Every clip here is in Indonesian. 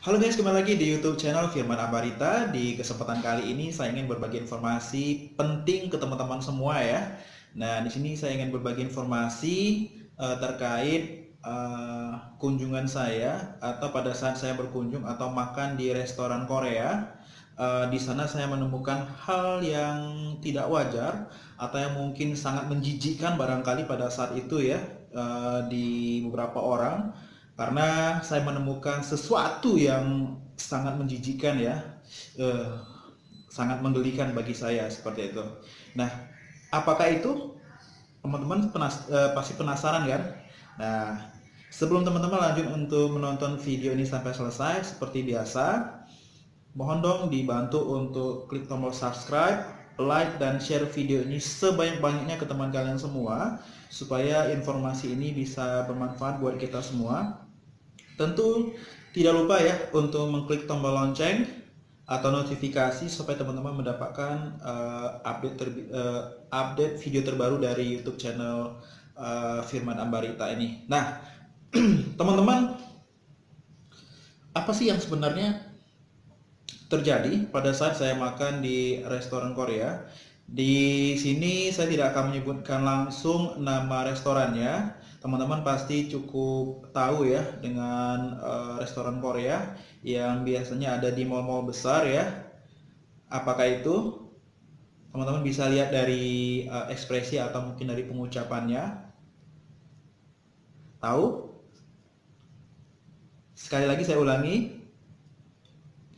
Halo guys, kembali lagi di YouTube channel Firman Ambarita. Di kesempatan kali ini saya ingin berbagi informasi penting ke teman-teman semua ya. Nah, di sini saya ingin berbagi informasi terkait kunjungan saya atau pada saat saya berkunjung atau makan di restoran Korea. Di sana saya menemukan hal yang tidak wajar atau yang mungkin sangat menjijikkan barangkali pada saat itu ya di beberapa orang karena saya menemukan sesuatu yang sangat menjijikan ya, eh, sangat menggelikan bagi saya seperti itu. Nah, apakah itu? Teman-teman pasti penasaran kan? Nah, sebelum teman-teman lanjut untuk menonton video ini sampai selesai, seperti biasa, mohon dong dibantu untuk klik tombol subscribe, like, dan share video ini sebanyak-banyaknya ke teman kalian semua, supaya informasi ini bisa bermanfaat buat kita semua. Tentu tidak lupa ya untuk mengklik tombol lonceng atau notifikasi supaya teman-teman mendapatkan update video terbaru dari YouTube channel Firman Ambarita ini. Nah, teman-teman, apa sih yang sebenarnya terjadi pada saat saya makan di restoran Korea? Di sini saya tidak akan menyebutkan langsung nama restorannya. Teman-teman pasti cukup tahu ya dengan restoran Korea yang biasanya ada di mall-mall besar ya. Apakah itu? Teman-teman bisa lihat dari ekspresi atau mungkin dari pengucapannya. Tahu? Sekali lagi saya ulangi.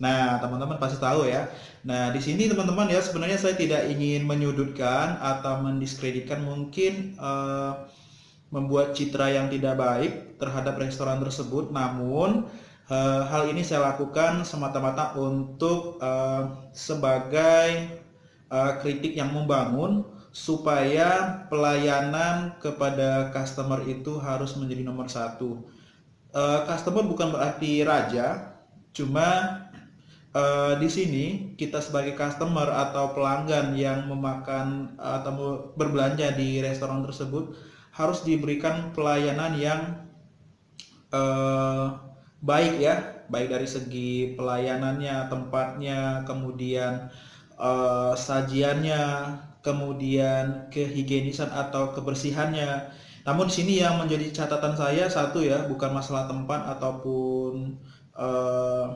Nah, teman-teman pasti tahu ya. Nah, di sini teman-teman ya sebenarnya saya tidak ingin menyudutkan atau mendiskreditkan mungkin membuat citra yang tidak baik terhadap restoran tersebut. Namun hal ini saya lakukan semata-mata untuk sebagai kritik yang membangun supaya pelayanan kepada customer itu harus menjadi nomor satu. Customer bukan berarti raja, cuma di sini kita sebagai customer atau pelanggan yang memakan atau berbelanja di restoran tersebut harus diberikan pelayanan yang eh, baik ya, baik dari segi pelayanannya, tempatnya, kemudian sajiannya, kemudian kehigienisan atau kebersihannya. Namun di sini yang menjadi catatan saya satu ya, bukan masalah tempat ataupun eh,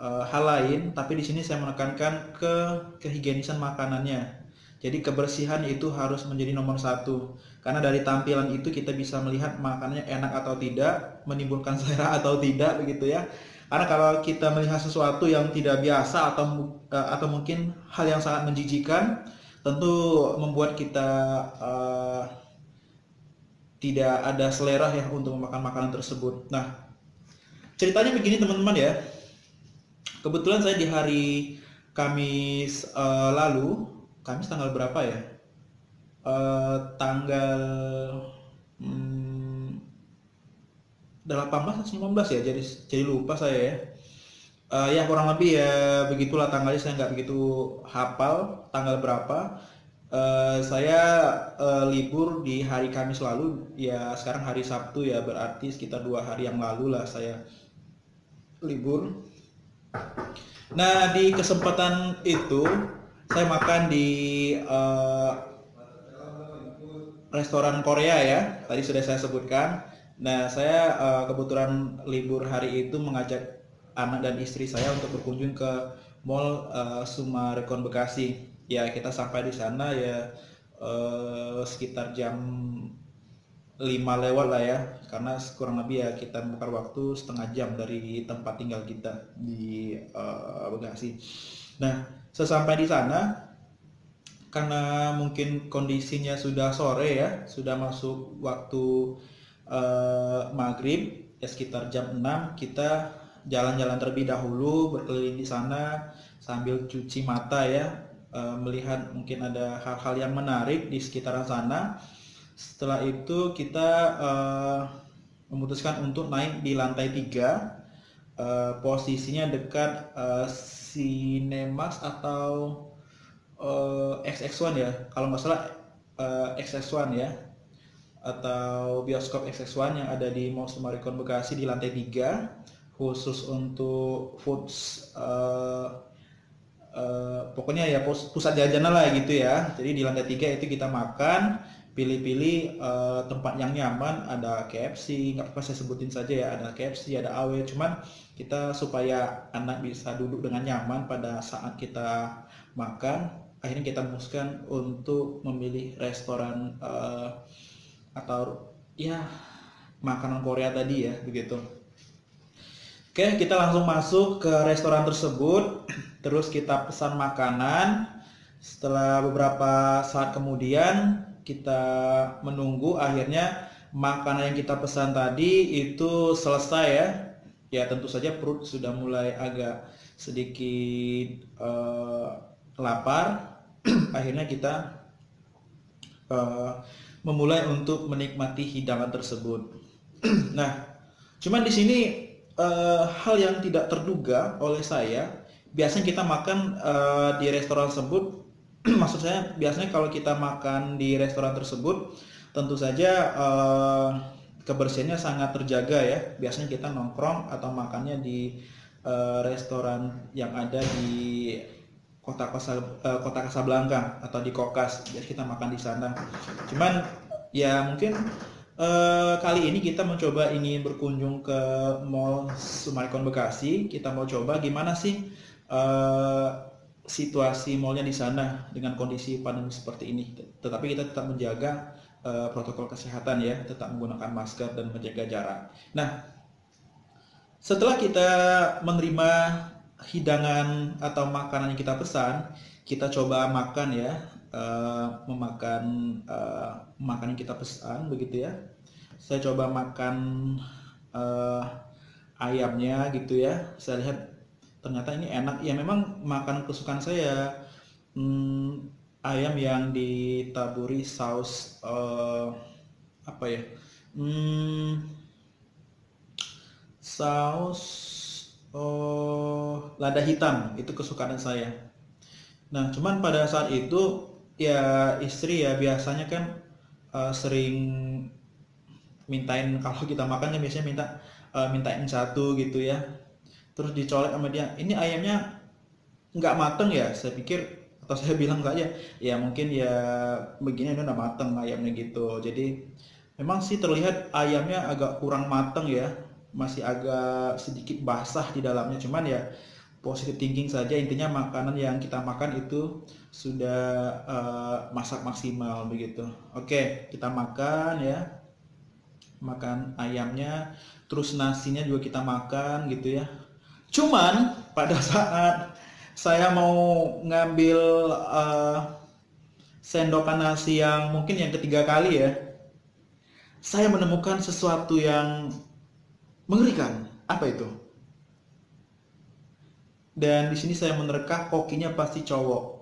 hal lain, tapi di sini saya menekankan ke kehigienisan makanannya. Jadi kebersihan itu harus menjadi nomor satu. Karena dari tampilan itu kita bisa melihat makanannya enak atau tidak, menimbulkan selera atau tidak begitu ya. Karena kalau kita melihat sesuatu yang tidak biasa atau mungkin hal yang sangat menjijikan, tentu membuat kita tidak ada selera ya untuk memakan makanan tersebut. Nah, ceritanya begini teman-teman ya. Kebetulan saya di hari Kamis lalu, Kamis tanggal berapa ya? Tanggal 18 atau 19 ya, jadi lupa saya ya. Ya kurang lebih ya begitulah tanggalnya, saya nggak begitu hafal tanggal berapa. Saya libur di hari Kamis lalu, ya sekarang hari Sabtu ya, berarti sekitar 2 hari yang lalu lah saya libur. Nah, di kesempatan itu saya makan di restoran Korea ya. Tadi sudah saya sebutkan. Nah, saya kebetulan libur hari itu mengajak anak dan istri saya untuk berkunjung ke Mall Sumarekon Bekasi. Ya, kita sampai di sana ya sekitar jam 5 lewat lah ya, karena kurang lebih ya kita membuka waktu setengah jam dari tempat tinggal kita di Bekasi. Nah, sesampai di sana karena mungkin kondisinya sudah sore ya, sudah masuk waktu maghrib ya, sekitar jam 6 kita jalan-jalan terlebih dahulu, berkeliling di sana sambil cuci mata ya, melihat mungkin ada hal-hal yang menarik di sekitaran sana. Setelah itu kita memutuskan untuk naik di lantai 3, posisinya dekat Cinemas atau XX1 ya, kalau nggak salah XX1 ya, atau bioskop XX1 yang ada di Mall Sumarekon Bekasi di lantai 3. khusus untuk foods, pokoknya ya pusat jajanan lah gitu ya. Jadi di lantai 3 itu kita makan, pilih-pilih tempat yang nyaman. Ada KFC, nggak apa saya sebutin saja ya, ada KFC, ada AW. Cuman kita supaya anak bisa duduk dengan nyaman pada saat kita makan, akhirnya kita memutuskan untuk memilih restoran atau ya makanan Korea tadi ya, begitu. Oke, kita langsung masuk ke restoran tersebut. Terus kita pesan makanan. Setelah beberapa saat kemudian kita menunggu, akhirnya makanan yang kita pesan tadi itu selesai ya. Ya tentu saja perut sudah mulai agak sedikit lapar. Akhirnya kita memulai untuk menikmati hidangan tersebut. Nah, cuman di sini hal yang tidak terduga oleh saya, biasanya kita makan di restoran tersebut. Maksud saya, biasanya kalau kita makan di restoran tersebut, tentu saja kebersihannya sangat terjaga ya. Biasanya kita nongkrong atau makannya di restoran yang ada di kota Casablanca atau di Kokas. Jadi kita makan di sana. Cuman ya mungkin kali ini kita mencoba ingin berkunjung ke Mall Sumarekon Bekasi. Kita mau coba gimana sih situasi mallnya di sana dengan kondisi pandemi seperti ini. Tetapi kita tetap menjaga protokol kesehatan ya, tetap menggunakan masker dan menjaga jarak. Nah, setelah kita menerima hidangan atau makanan yang kita pesan, kita coba makan ya, memakan makanan yang kita pesan begitu ya. Saya coba makan ayamnya gitu ya. Saya lihat ternyata ini enak ya, memang makanan kesukaan saya. Ayam yang ditaburi saus apa ya, saus lada hitam, itu kesukaan saya. Nah, cuman pada saat itu ya istri ya biasanya kan sering mintain, kalau kita makan kan biasanya mintain satu gitu ya. Terus dicolek sama dia, ini ayamnya nggak mateng ya? Saya pikir, atau saya bilang enggak ya, ya mungkin ya begini udah mateng ayamnya gitu. Jadi memang sih terlihat ayamnya agak kurang mateng ya, masih agak sedikit basah di dalamnya. Cuman ya positive thinking saja, intinya makanan yang kita makan itu sudah masak maksimal begitu. Oke, kita makan ya, makan ayamnya, terus nasinya juga kita makan gitu ya. Cuman pada saat saya mau ngambil sendokan nasi yang mungkin yang ketiga kali ya, saya menemukan sesuatu yang mengerikan. Apa itu? Dan di sini saya menerka kokinya pasti cowok.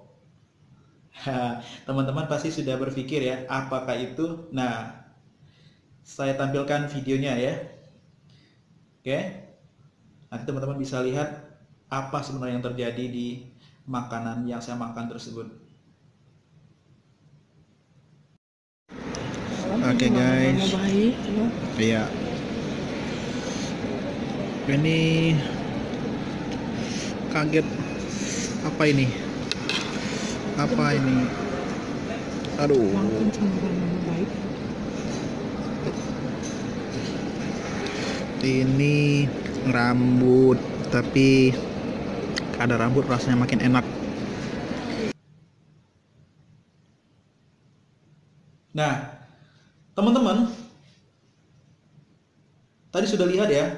Teman-teman pasti sudah berpikir ya, apakah itu? Nah, saya tampilkan videonya ya. Oke. Nanti teman-teman bisa lihat apa sebenarnya yang terjadi di makanan yang saya makan tersebut. Oke guys. Iya. Ini kaget. Apa ini? Apa ini? Aduh. Ini rambut, tapi ada rambut rasanya makin enak. Nah, teman-teman, tadi sudah lihat ya,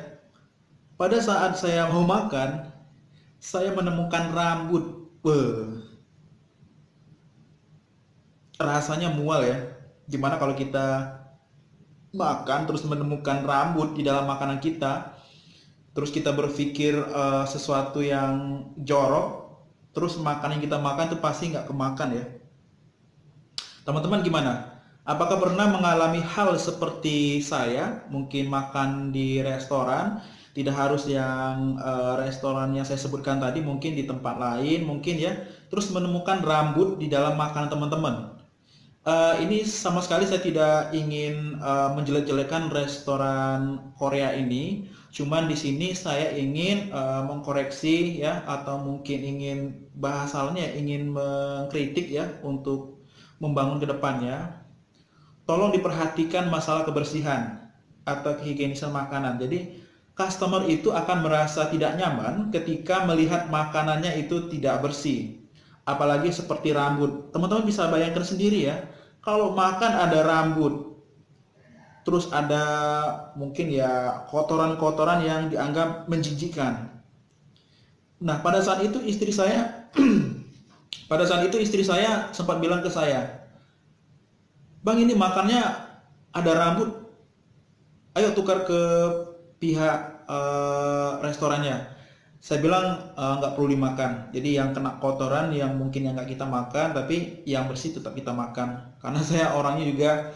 pada saat saya mau makan, saya menemukan rambut. Rasanya mual ya. Gimana kalau kita makan terus menemukan rambut di dalam makanan kita, terus kita berpikir sesuatu yang jorok, terus makanan yang kita makan itu pasti nggak kemakan ya. Teman-teman gimana? Apakah pernah mengalami hal seperti saya? Mungkin makan di restoran, tidak harus yang restoran yang saya sebutkan tadi, mungkin di tempat lain mungkin ya, terus menemukan rambut di dalam makanan teman-teman. Ini sama sekali saya tidak ingin menjelek-jelekan restoran Korea ini. Cuman di sini saya ingin mengkoreksi ya, atau mungkin ingin bahasanya ingin mengkritik ya untuk membangun ke depannya. Tolong diperhatikan masalah kebersihan atau kehigienisan makanan. Jadi customer itu akan merasa tidak nyaman ketika melihat makanannya itu tidak bersih. Apalagi seperti rambut. Teman-teman bisa bayangkan sendiri ya, kalau makan ada rambut, terus ada mungkin ya kotoran-kotoran yang dianggap menjijikkan. Nah, pada saat itu istri saya sempat bilang ke saya, "Bang, ini makannya ada rambut. Ayo tukar ke pihak restorannya." Saya bilang nggak perlu dimakan. Jadi yang kena kotoran yang mungkin yang nggak kita makan, tapi yang bersih tetap kita makan. Karena saya orangnya juga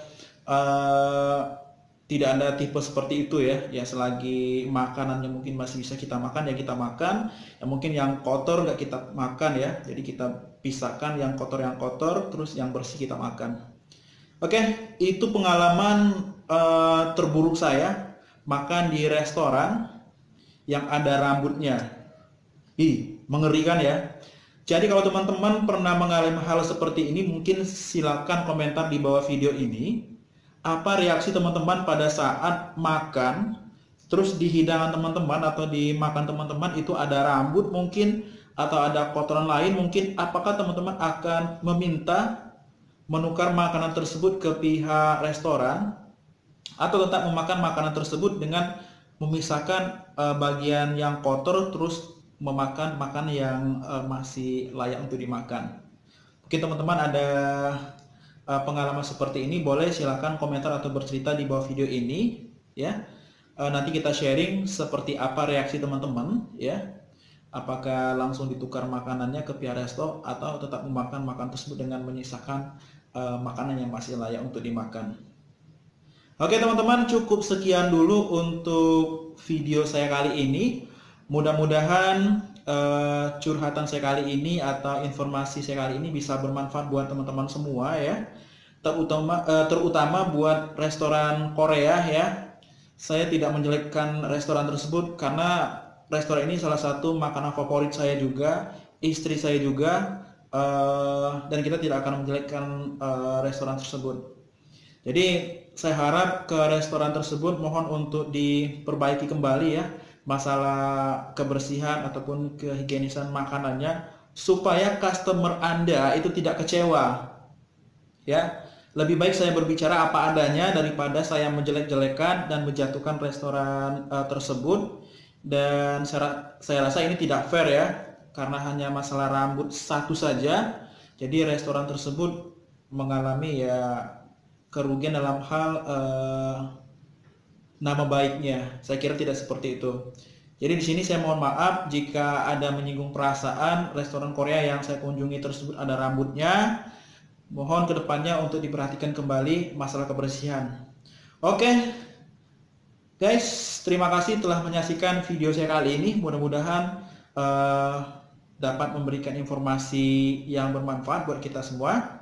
tidak ada tipe seperti itu ya. Ya selagi makanan yang mungkin masih bisa kita makan ya kita makan. Yang mungkin yang kotor nggak kita makan ya. Jadi kita pisahkan yang kotor, terus yang bersih kita makan. Oke, itu pengalaman terburuk saya makan di restoran yang ada rambutnya. Mengerikan ya. Jadi kalau teman-teman pernah mengalami hal seperti ini, mungkin silakan komentar di bawah video ini. Apa reaksi teman-teman pada saat makan, terus di hidangan teman-teman atau di makan teman-teman itu ada rambut mungkin, atau ada kotoran lain mungkin. Apakah teman-teman akan meminta menukar makanan tersebut ke pihak restoran, atau tetap memakan makanan tersebut dengan memisahkan bagian yang kotor terus memakan makanan yang masih layak untuk dimakan? Mungkin teman-teman ada pengalaman seperti ini, boleh silakan komentar atau bercerita di bawah video ini ya. Nanti kita sharing seperti apa reaksi teman-teman ya. Apakah langsung ditukar makanannya ke pihak resto atau tetap memakan makanan tersebut dengan menyisakan makanan yang masih layak untuk dimakan. Oke teman-teman, cukup sekian dulu untuk video saya kali ini. Mudah-mudahan curhatan saya kali ini atau informasi saya kali ini bisa bermanfaat buat teman-teman semua ya. Terutama buat restoran Korea ya. Saya tidak menjelekkan restoran tersebut karena restoran ini salah satu makanan favorit saya juga, istri saya juga, dan kita tidak akan menjelekkan restoran tersebut. Jadi saya harap ke restoran tersebut mohon untuk diperbaiki kembali ya masalah kebersihan ataupun kehigienisan makanannya, supaya customer Anda itu tidak kecewa ya. Lebih baik saya berbicara apa adanya daripada saya menjelek-jelekan dan menjatuhkan restoran tersebut. Dan saya rasa ini tidak fair ya, karena hanya masalah rambut satu saja jadi restoran tersebut mengalami ya kerugian dalam hal nama baiknya. Saya kira tidak seperti itu. Jadi di sini saya mohon maaf jika ada menyinggung perasaan restoran Korea yang saya kunjungi tersebut ada rambutnya. Mohon kedepannya untuk diperhatikan kembali masalah kebersihan. Oke, guys, terima kasih telah menyaksikan video saya kali ini. Mudah-mudahan dapat memberikan informasi yang bermanfaat buat kita semua.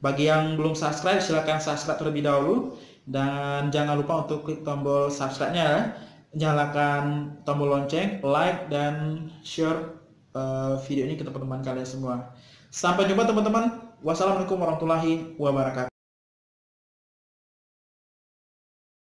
Bagi yang belum subscribe, silahkan subscribe terlebih dahulu. Dan jangan lupa untuk klik tombol subscribe-nya, nyalakan tombol lonceng, like, dan share video ini ke teman-teman kalian semua. Sampai jumpa teman-teman. Wassalamualaikum warahmatullahi wabarakatuh.